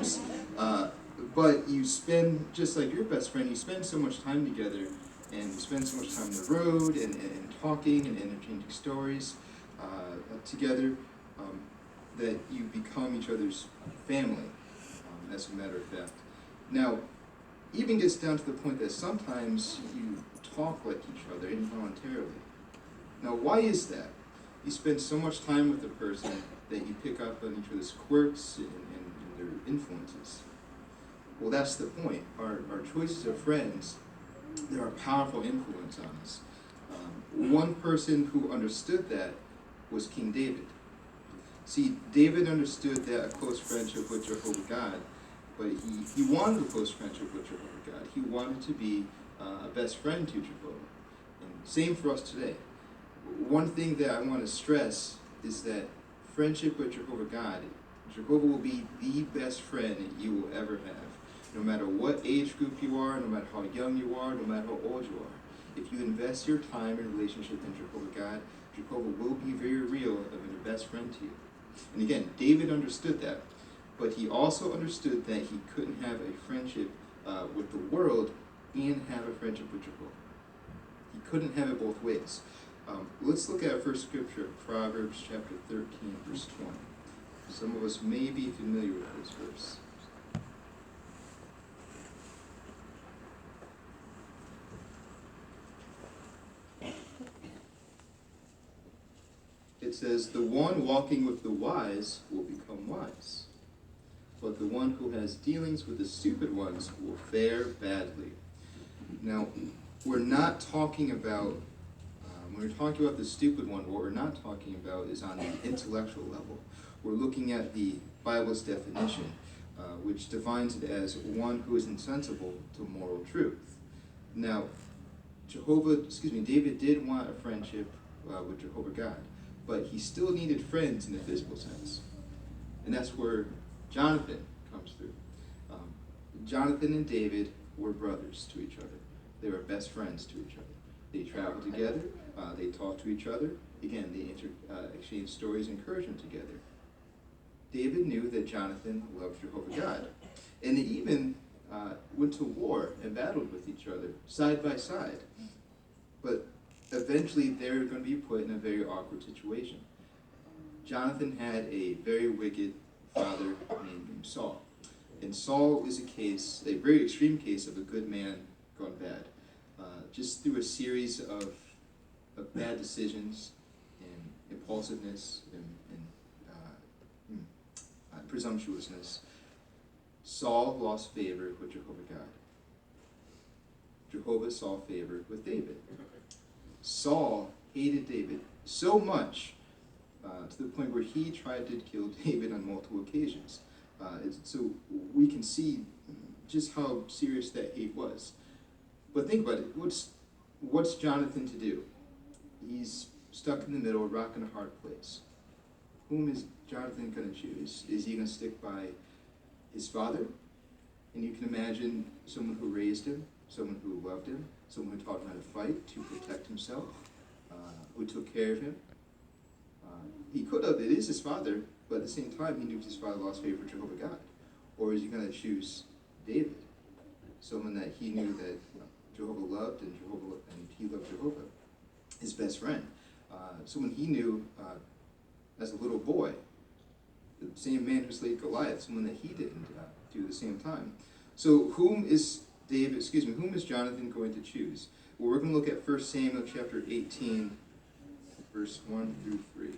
times, but you spend, just like your best friend, you spend so much time together, and you spend so much time on the road, and talking, and interchanging stories together, um, that you become each other's family, as a matter of fact. Now, even gets down to the point that sometimes you talk like each other involuntarily. Now, why is that? You spend so much time with a person that you pick up on each other's quirks and their influences. Well, that's the point. Our choices of friends, they're a powerful influence on us. One person who understood that was King David. See, David understood that a close friendship with Jehovah God, but he wanted a close friendship with Jehovah God. He wanted to be a best friend to Jehovah. And same for us today. One thing that I want to stress is that friendship with Jehovah God, Jehovah will be the best friend that you will ever have. No matter what age group you are, no matter how young you are, no matter how old you are. If you invest your time and relationship in Jehovah God, Jehovah will be very real and your best friend to you. And again, David understood that, but he also understood that he couldn't have a friendship with the world and have a friendship with Jehovah. He couldn't have it both ways. Let's look at our first scripture, Proverbs chapter 13, verse 20. Some of us may be familiar with this verse. It says, "The one walking with the wise will become wise, but the one who has dealings with the stupid ones will fare badly." Now, we're not talking about, when we're talking about the stupid one, what we're not talking about is on the intellectual level. We're looking at the Bible's definition, which defines it as one who is insensible to moral truth. Now, David did want a friendship with Jehovah God, but he still needed friends in the physical sense. And that's where Jonathan comes through. Jonathan and David were brothers to each other. They were best friends to each other. They traveled together. They talked to each other. Again, they exchanged stories and encouragement together. David knew that Jonathan loved Jehovah God. And they even went to war and battled with each other, side by side. But eventually they're going to be put in a very awkward situation. Jonathan had a very wicked father named Saul. And Saul is a very extreme case of a good man gone bad. Just through a series of bad decisions and impulsiveness and presumptuousness, Saul lost favor with Jehovah God. Jehovah saw favor with David. Saul hated David so much to the point where he tried to kill David on multiple occasions. So we can see just how serious that hate was. But think about it. What's Jonathan to do? He's stuck in the middle, a rock and a hard place. Whom is Jonathan going to choose? Is he going to stick by his father? And you can imagine someone who raised him, someone who loved him, someone who taught him how to fight to protect himself, who took care of him. He could have, it is his father, but at the same time, he knew his father lost favor for Jehovah God. Or is he going to choose David, someone that he knew that Jehovah loved, and he loved Jehovah, his best friend, someone he knew as a little boy, the same man who slayed Goliath, someone that he didn't do at the same time. So whom is Jonathan going to choose? Well, we're going to look at 1 Samuel chapter 18, verse 1 through 3.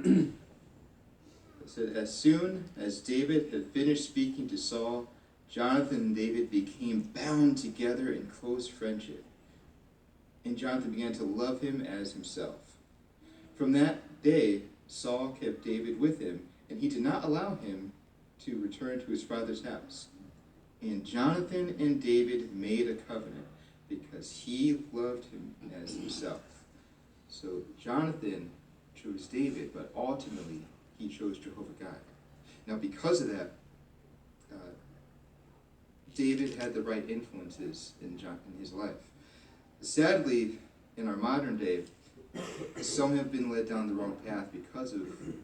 It said, "As soon as David had finished speaking to Saul, Jonathan and David became bound together in close friendship. And Jonathan began to love him as himself. From that day, Saul kept David with him, and he did not allow him to return to his father's house. And Jonathan and David made a covenant because he loved him as himself." So So Jonathan chose David, but ultimately he chose Jehovah God. Now, because of that, David had the right influences in his life. Sadly, in our modern day, some have been led down the wrong path because of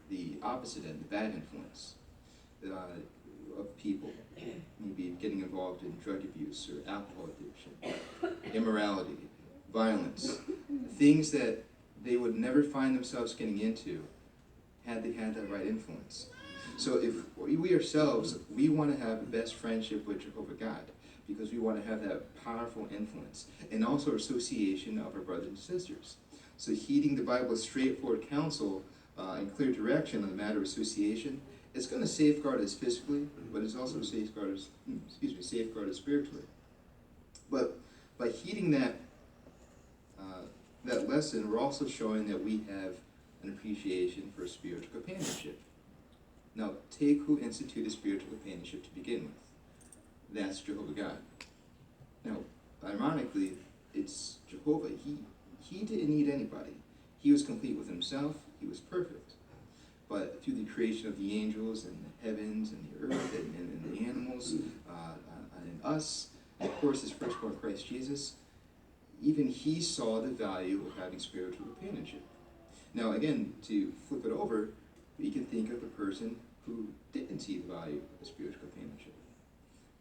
the opposite end, the bad influence of people. Maybe getting involved in drug abuse or alcohol addiction, immorality, violence, things that they would never find themselves getting into had they had that right influence. So if we ourselves, we want to have the best friendship with Jehovah God, because we want to have that powerful influence, and also association of our brothers and sisters. So heeding the Bible's straightforward counsel and clear direction on the matter of association, it's going to safeguard us physically, but it's also safeguard us spiritually. But by heeding that lesson, we're also showing that we have an appreciation for spiritual companionship. Now, take who instituted spiritual companionship to begin with. That's Jehovah God. Now, ironically, it's Jehovah. He didn't need anybody. He was complete with himself. He was perfect. But through the creation of the angels and the heavens and the earth and the animals and us, and of course his firstborn Christ Jesus, even he saw the value of having spiritual companionship. Now again, to flip it over, we can think of the person who didn't see the value of spiritual companionship.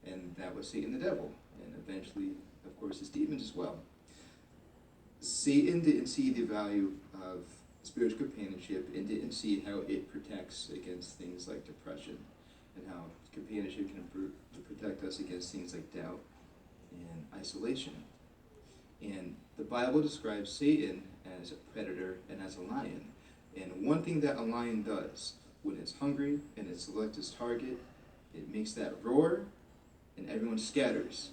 And that was Satan the devil, and eventually, of course, his demons as well. Satan didn't see the value of spiritual companionship and didn't see how it protects against things like depression, and how companionship can protect us against things like doubt and isolation. And the Bible describes Satan as a predator and as a lion. And one thing that a lion does when it's hungry and it selects its target, it makes that roar and everyone scatters.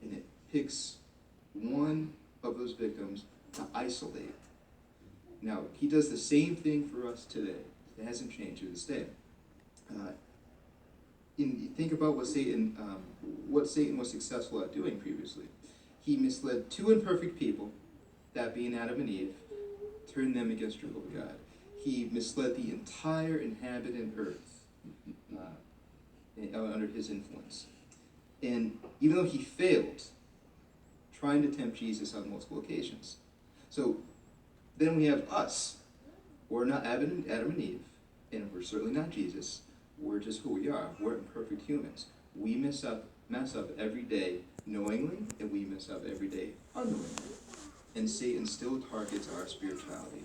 And it picks one of those victims to isolate. Now, he does the same thing for us today. It hasn't changed to this day. Think about what Satan was successful at doing previously. He misled two imperfect people, that being Adam and Eve, turned them against Jehovah God. He misled the entire inhabited earth under his influence. And even though he failed, trying to tempt Jesus on multiple occasions. So then we have us. We're not Adam and Eve, and we're certainly not Jesus. We're just who we are. We're imperfect humans. We mess up every day knowingly, and we mess up every day unknowingly. And Satan still targets our spirituality.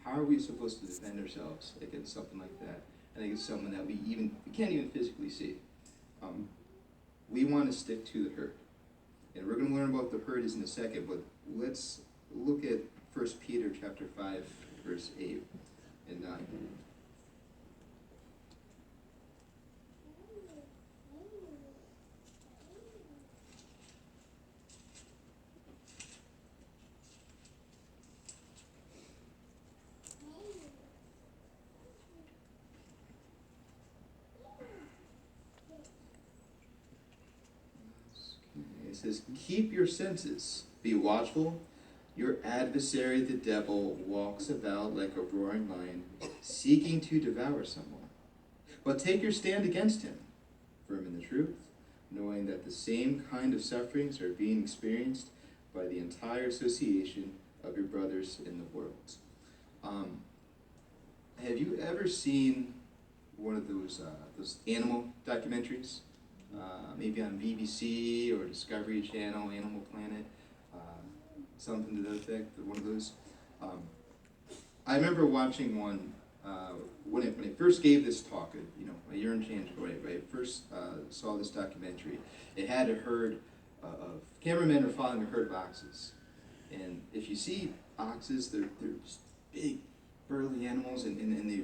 How are we supposed to defend ourselves against something like that, and against someone that we can't even physically see? We want to stick to the herd. And we're going to learn about the herd in a second, but let's look at 1 Peter chapter 5, verse 8 and 9. It says, keep your senses, be watchful. Your adversary, the devil, walks about like a roaring lion, seeking to devour someone. But take your stand against him, firm in the truth, knowing that the same kind of sufferings are being experienced by the entire association of your brothers in the world. Have you ever seen one of those animal documentaries? Maybe on BBC or Discovery Channel, Animal Planet, something to that effect, one of those. I remember watching one when I first gave this talk, a year and change ago, when I first saw this documentary. It had a herd of cameramen were following a herd of oxes. And if you see oxes, they're just big, burly animals, and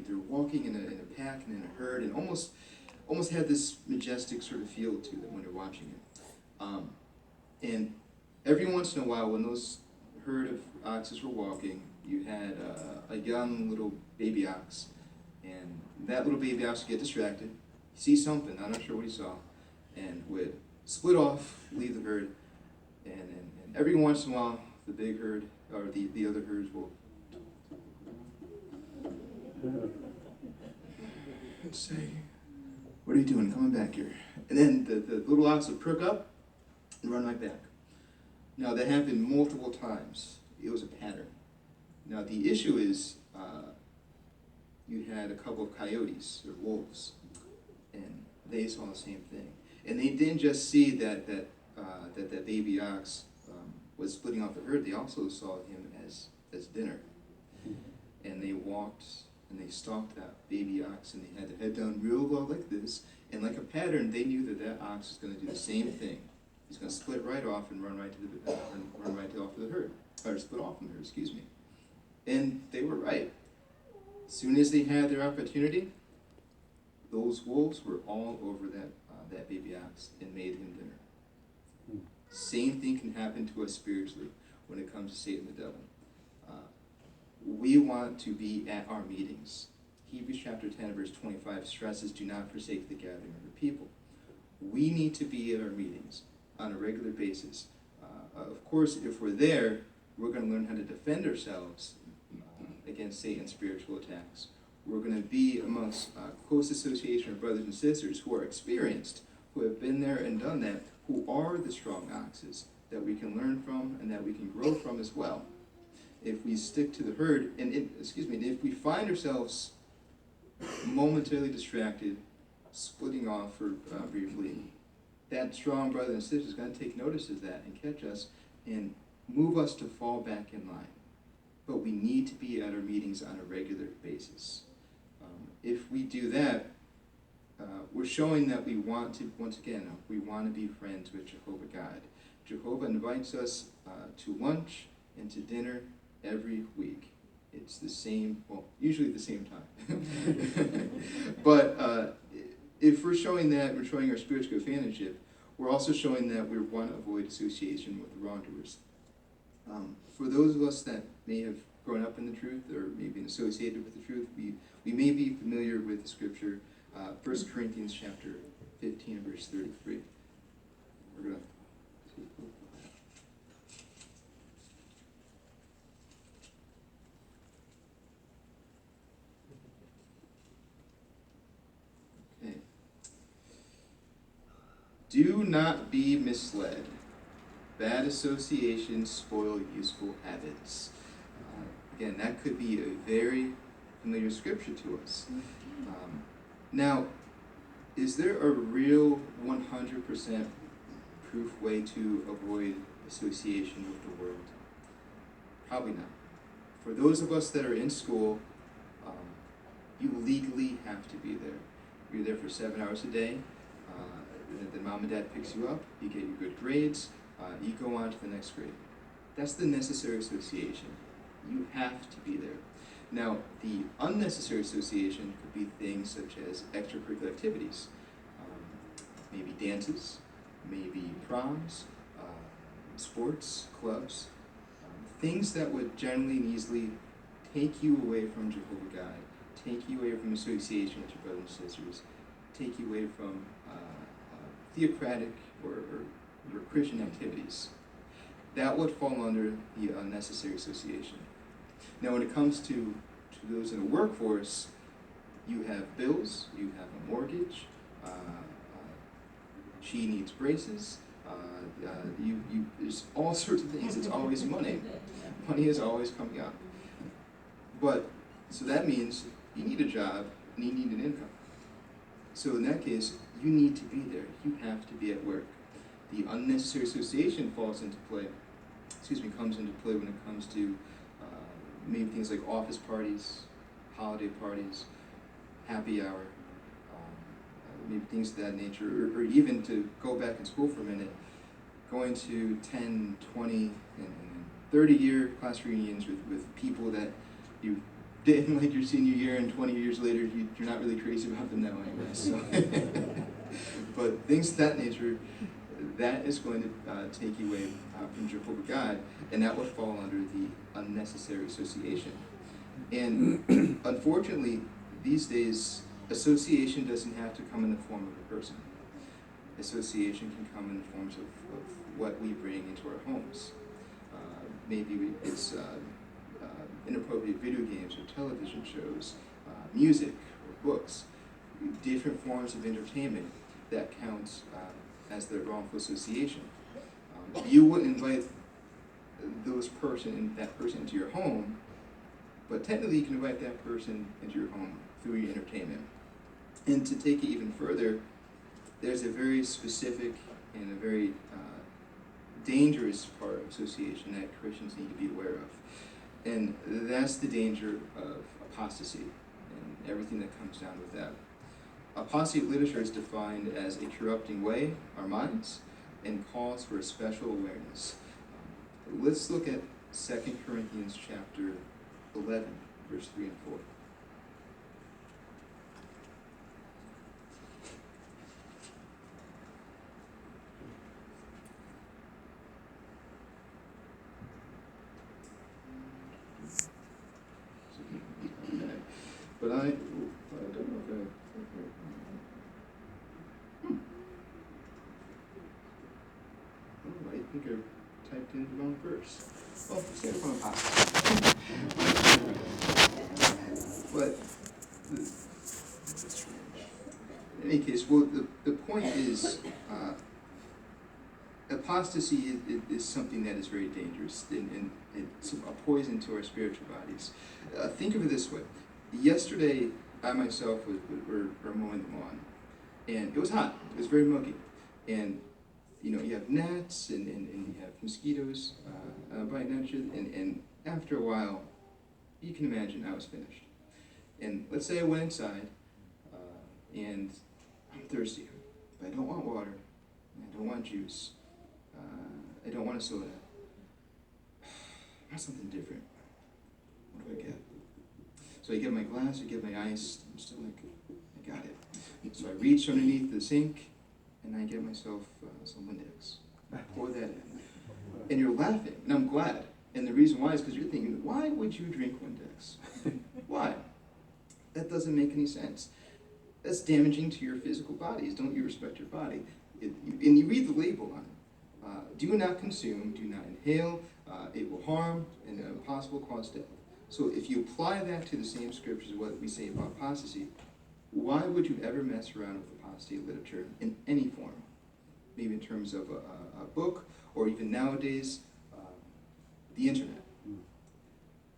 they're walking in a pack and in a herd, and almost had this majestic sort of feel to them when you're watching it. And every once in a while, when those herd of oxes were walking, you had a young little baby ox, and that little baby ox would get distracted, see something, I'm not sure what he saw, and would split off, leave the herd, and every once in a while, the big herd, or the other herds will and say, "What are you doing? Coming back here." And then the little ox would perk up and run right back. Now, that happened multiple times. It was a pattern. Now, the issue is you had a couple of coyotes, or wolves, and they saw the same thing. And they didn't just see that baby ox was splitting off the herd, they also saw him as dinner. And they walked and they stalked that baby ox, and they had their head down real low like this, and like a pattern, they knew that ox was going to do the same thing. He's going to split right off and run right off of the herd, or split off from the herd, excuse me. And they were right. As soon as they had their opportunity, those wolves were all over that baby ox and made him dinner. Same thing can happen to us spiritually when it comes to Satan the devil. We want to be at our meetings. Hebrews chapter 10, verse 25 stresses, "Do not forsake the gathering of the people." We need to be at our meetings on a regular basis. Of course, if we're there, we're going to learn how to defend ourselves against Satan's spiritual attacks. We're going to be amongst close association of brothers and sisters who are experienced, who have been there and done that, who are the strong oxes that we can learn from and that we can grow from as well. If we stick to the herd, and if we find ourselves momentarily distracted, splitting off for briefly, that strong brother and sister is going to take notice of that and catch us and move us to fall back in line. But we need to be at our meetings on a regular basis. If we do that, we're showing that we want to, once again, we want to be friends with Jehovah God. Jehovah invites us to lunch and to dinner every week. It's the same, well, usually at the same time. But if we're showing that, we're showing our spiritual companionship, we're also showing that we want to avoid association with the wrongdoers. For those of us that may have grown up in the truth or may been associated with the truth, we may be familiar with the scripture, 1 Corinthians chapter 15, verse 33. We're going to do not be misled. Bad associations spoil useful habits. Again, that could be a very familiar scripture to us. Now, is there a real 100% proof way to avoid association with the world? Probably not. For those of us that are in school, you legally have to be there. You're there for 7 hours a day. Then mom and dad picks you up, you get your good grades, you go on to the next grade. That's the necessary association. You have to be there. Now, the unnecessary association could be things such as extracurricular activities, maybe dances, maybe proms, sports, clubs, things that would generally and easily take you away from Jehovah God, take you away from association with your brothers and sisters, take you away from theocratic or Christian activities. That would fall under the unnecessary association. Now, when it comes to those in the workforce, you have bills, you have a mortgage, she needs braces, there's all sorts of things. It's always money. Money is always coming up. But, so that means you need a job and you need an income. So in that case, you need to be there. You have to be at work. The unnecessary association comes into play when it comes to maybe things like office parties, holiday parties, happy hour, maybe things of that nature, or even to go back in school for a minute, going to 10, 20, and 30-year class reunions with people that you didn't like your senior year, and 20 years later, you're not really crazy about them now anyway. So, but things of that nature, that is going to take you away from Jehovah God, and that would fall under the unnecessary association. And unfortunately, these days, association doesn't have to come in the form of a person. Association can come in the forms of what we bring into our homes. Maybe it's inappropriate video games or television shows, music or books, different forms of entertainment that counts as the wrongful association. You wouldn't invite that person into your home, but technically you can invite that person into your home through your entertainment. And to take it even further, there's a very specific and a very dangerous part of association that Christians need to be aware of. And that's the danger of apostasy and everything that comes down with that. Apostate literature is defined as a corrupting way, our minds, and calls for a special awareness. Let's look at 2 Corinthians chapter 11, verse 3 and 4. But I don't know if I think I typed in the wrong verse. Well, stand upon apostasy. But in any case, well, the point is, apostasy is something that is very dangerous, and it's a poison to our spiritual bodies. Think of it this way. Yesterday, I myself were mowing the lawn, and it was hot. It was very muggy. And, you have gnats, and you have mosquitoes biting at you, and after a while, you can imagine I was finished. And let's say I went inside, and I'm thirsty, but I don't want water, and I don't want juice, I don't want a soda. I want something different. What do I get? So I get my glass, I get my ice, I'm still like, I got it. So I reach underneath the sink, and I get myself some Windex. I pour that in. And you're laughing, and I'm glad. And the reason why is because you're thinking, why would you drink Windex? Why? That doesn't make any sense. That's damaging to your physical bodies. Don't you respect your body? And you read the label on it. Do not consume, do not inhale, it will harm, and possible cause death. So if you apply that to the same scriptures, what we say about apostasy, why would you ever mess around with apostate literature in any form? Maybe in terms of a book, or even nowadays, the internet.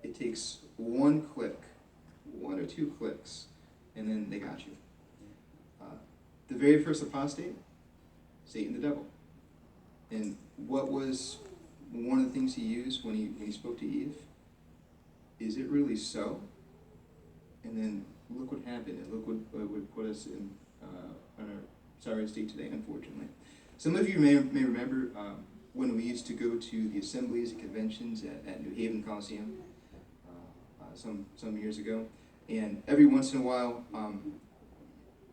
It takes one click, one or two clicks, and then they got you. The very first apostate, Satan the devil. And what was one of the things he used when he spoke to Eve? Is it really so? And then look what happened, and look what would put us in our sorry state today, unfortunately. Some of you may remember when we used to go to the assemblies and conventions at New Haven Coliseum some years ago, and every once in a while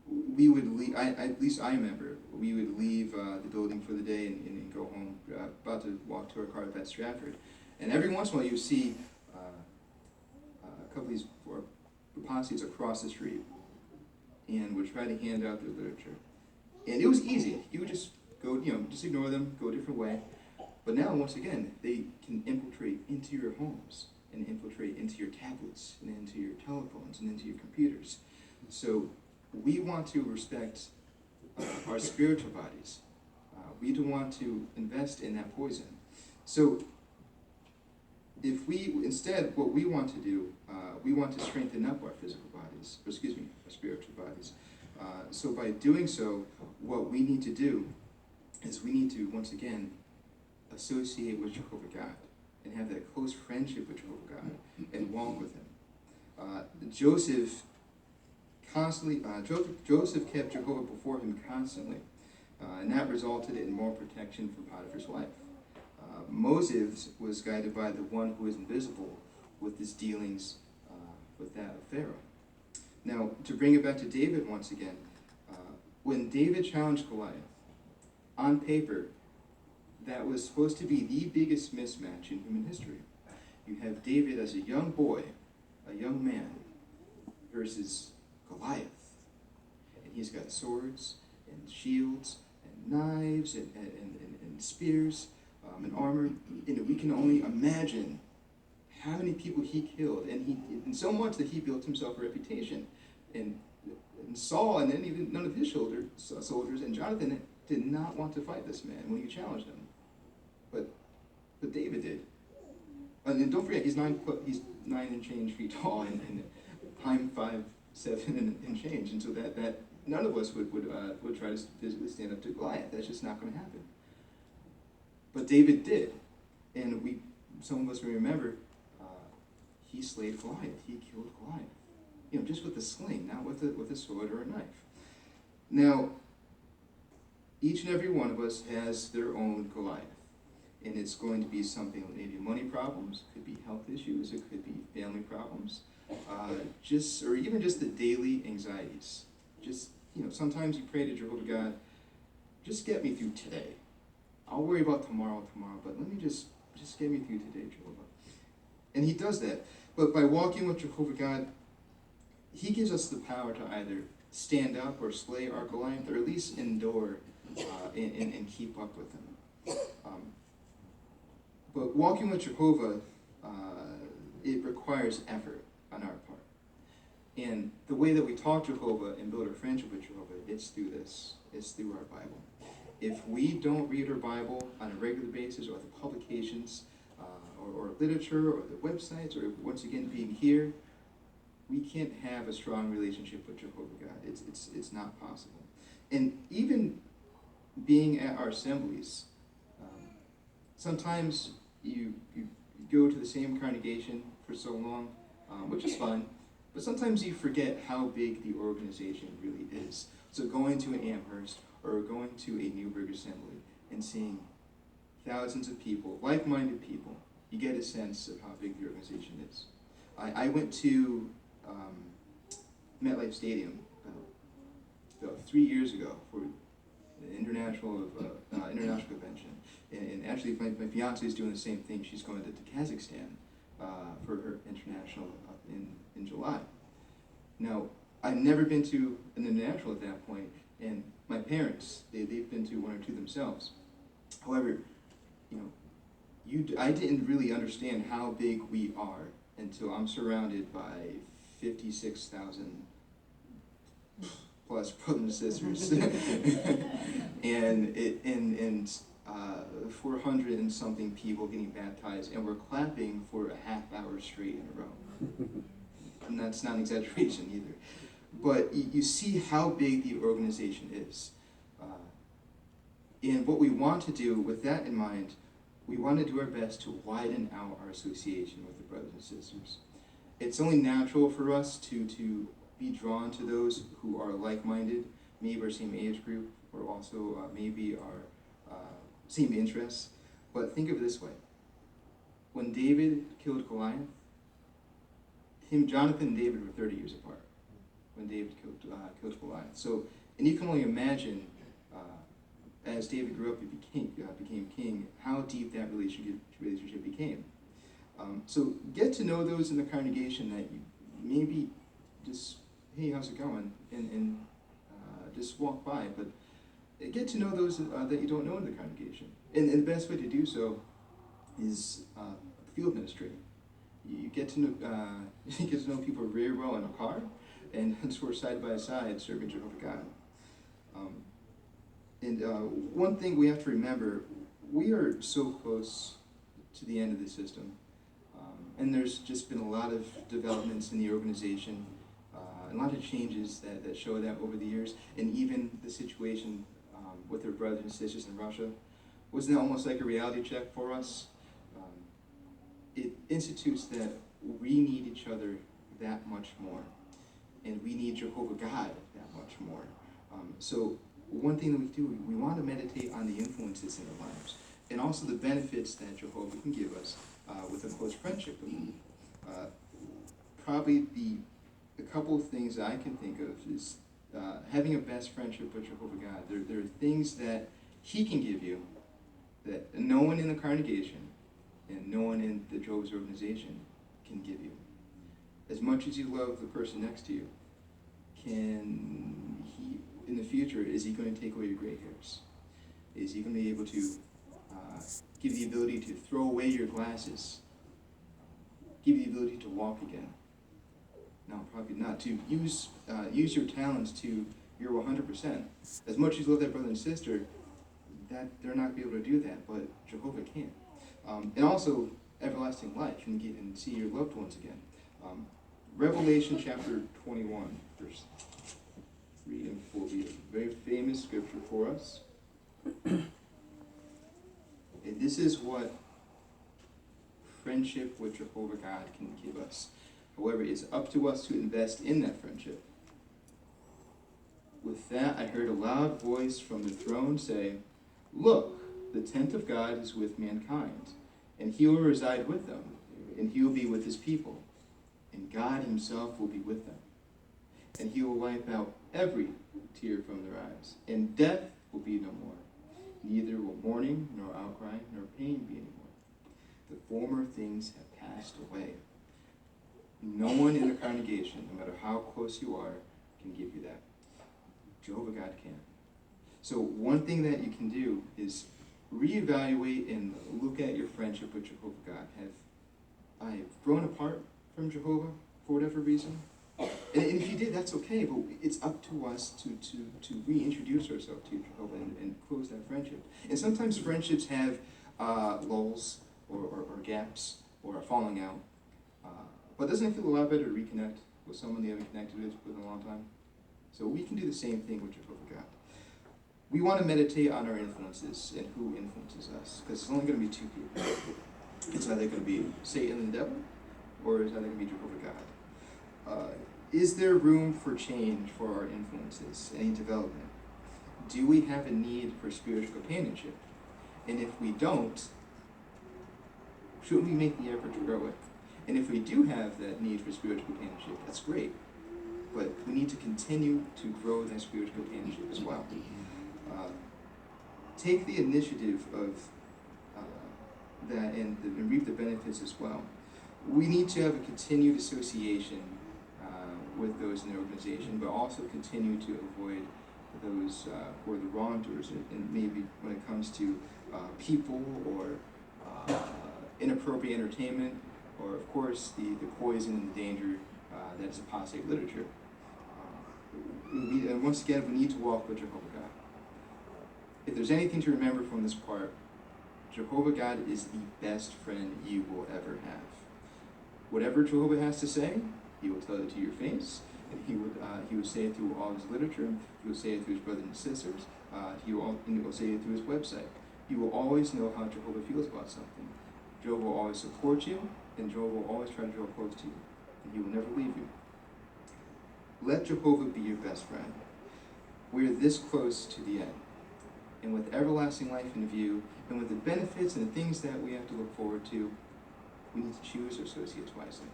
we would leave. At least I remember we would leave the building for the day and go home. About to walk to our car at Stratford, and every once in a while you see a couple of these apostates across the street, and would try to hand out their literature. And it was easy. You would just go, just ignore them, go a different way. But now, once again, they can infiltrate into your homes, and infiltrate into your tablets, and into your telephones, and into your computers. So we want to respect our spiritual bodies. We don't want to invest in that poison. So if we, instead, what we want to do, we want to strengthen up our physical bodies, our spiritual bodies. So by doing so, what we need to do is we need to, once again, associate with Jehovah God and have that close friendship with Jehovah God and walk with him. Joseph kept Jehovah before him constantly, and that resulted in more protection for Potiphar's wife. Moses was guided by the one who is invisible with his dealings with that of Pharaoh. Now, to bring it back to David once again, when David challenged Goliath, on paper, that was supposed to be the biggest mismatch in human history. You have David as a young boy, a young man, versus Goliath. And he's got swords and shields and knives and spears and armor. And we can only imagine how many people he killed, and so much that he built himself a reputation. And Saul, and then even none of his soldiers, and Jonathan did not want to fight this man when he challenged him, but David did. And don't forget, he's 9 and change feet tall, and I'm 5'7" and change, and so that none of us would try to physically stand up to Goliath. That's just not going to happen. But David did, and some of us may remember, he slayed Goliath. He killed Goliath, just with a sling, not with a sword or a knife. Now, each and every one of us has their own Goliath. And it's going to be something, maybe money problems, it could be health issues, it could be family problems, or even just the daily anxieties. Just, sometimes you pray to Jehovah God, just get me through today. I'll worry about tomorrow, but let me just get me through today, Jehovah. And he does that. But by walking with Jehovah God, he gives us the power to either stand up or slay our Goliath, or at least endure and keep up with him. But walking with Jehovah, it requires effort on our part. And the way that we talk to Jehovah and build our friendship with Jehovah, it's through this. It's through our Bible. If we don't read our Bible on a regular basis, or the publications, or literature, or the websites, or once again being here, we can't have a strong relationship with Jehovah God. It's not possible. And even being at our assemblies, sometimes you go to the same congregation for so long, which is fine, but sometimes you forget how big the organization really is. So going to an Amherst or going to a Newburgh assembly and seeing thousands of people, like-minded people, you get a sense of how big the organization is. I went to MetLife Stadium about 3 years ago for an international convention. And actually, my fiance is doing the same thing. She's going to Kazakhstan for her international in July. Now, I've never been to an international at that point, and my parents, they've been to one or two themselves. However, I didn't really understand how big we are until I'm surrounded by 56,000 plus brothers and sisters, and 400 and something people getting baptized, and we're clapping for a half hour straight in a row. And that's not an exaggeration either. But you see how big the organization is. And what we want to do with that in mind, we want to do our best to widen out our association with the brothers and sisters. It's only natural for us to be drawn to those who are like-minded, maybe our same age group, or also maybe our same interests. But think of it this way. When David killed Goliath, Jonathan and David were 30 years apart when David killed Goliath. So, and you can only imagine, as David grew up and became king, how deep that relationship became. So get to know those in the congregation that you maybe just, hey, how's it going? And just walk by. But get to know those that you don't know in the congregation. And the best way to do so is field ministry. You get to know people very well in a car, and we're side by side serving Jehovah God. One thing we have to remember, we are so close to the end of the system. And there's just been a lot of developments in the organization, a lot of changes that show that over the years, and even the situation with our brothers and sisters in Russia. Wasn't that almost like a reality check for us? It institutes that we need each other that much more, and we need Jehovah God that much more. So one thing that we do, we want to meditate on the influences in our lives, and also the benefits that Jehovah can give us with a close friendship with Him. Probably the couple of things that I can think of is having a best friendship with Jehovah God. There are things that He can give you that no one in the congregation and no one in the Jehovah's organization can give you. As much as you love the person next to you, can He, in the future, is He going to take away your gray hairs? Is He going to be able to give you the ability to throw away your glasses? give you the ability to walk again? No, probably not. To use your talents to your 100%. As much as you love that brother and sister, that they're not going to be able to do that, but Jehovah can. And also, everlasting life, and get and see your loved ones again. Revelation chapter 21, verse 3 and 4 will be a very famous scripture for us. And this is what friendship with Jehovah God can give us. However, it's up to us to invest in that friendship. With that, I heard a loud voice from the throne say, "Look, the tent of God is with mankind, and he will reside with them, and he will be with his people, and God himself will be with them. And he will wipe out every tear from their eyes, and death will be no more. Neither will mourning, nor outcry, nor pain be any more. The former things have passed away." No one in the congregation, no matter how close you are, can give you that. Jehovah God can. So one thing that you can do is reevaluate and look at your friendship with Jehovah God. Have I grown apart from Jehovah for whatever reason? And if you did, that's okay, but it's up to us to reintroduce ourselves to Jehovah and close that friendship. And sometimes friendships have lulls or gaps or a falling out. But doesn't it feel a lot better to reconnect with someone you haven't connected with in a long time? So we can do the same thing with Jehovah God. We want to meditate on our influences and who influences us, because it's only going to be two people. It's either going to be Satan and the devil, or it's either going to be Jehovah God. Is there room for change for our influences, any development? Do we have a need for spiritual companionship? And if we don't, shouldn't we make the effort to grow it? And if we do have that need for spiritual companionship, that's great. But we need to continue to grow that spiritual companionship as well. Take the initiative of that and reap the benefits as well. We need to have a continued association with those in the organization, but also continue to avoid those who are the wrongdoers. And maybe when it comes to people or inappropriate entertainment, or of course the poison and the danger that is apostate literature. And once again, we need to walk with Jehovah God. If there's anything to remember from this part, Jehovah God is the best friend you will ever have. Whatever Jehovah has to say, he will tell it to your face, and he would say it through all his literature. He will say it through his brothers and sisters. He will say it through his website. You will always know how Jehovah feels about something. Jehovah will always support you, and Jehovah will always try to draw close to you, and he will never leave you. Let Jehovah be your best friend. We are this close to the end. And with everlasting life in view, and with the benefits and the things that we have to look forward to, we need to choose our associates wisely.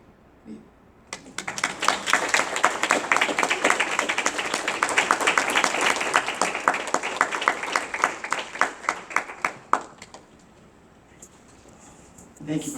Thank you.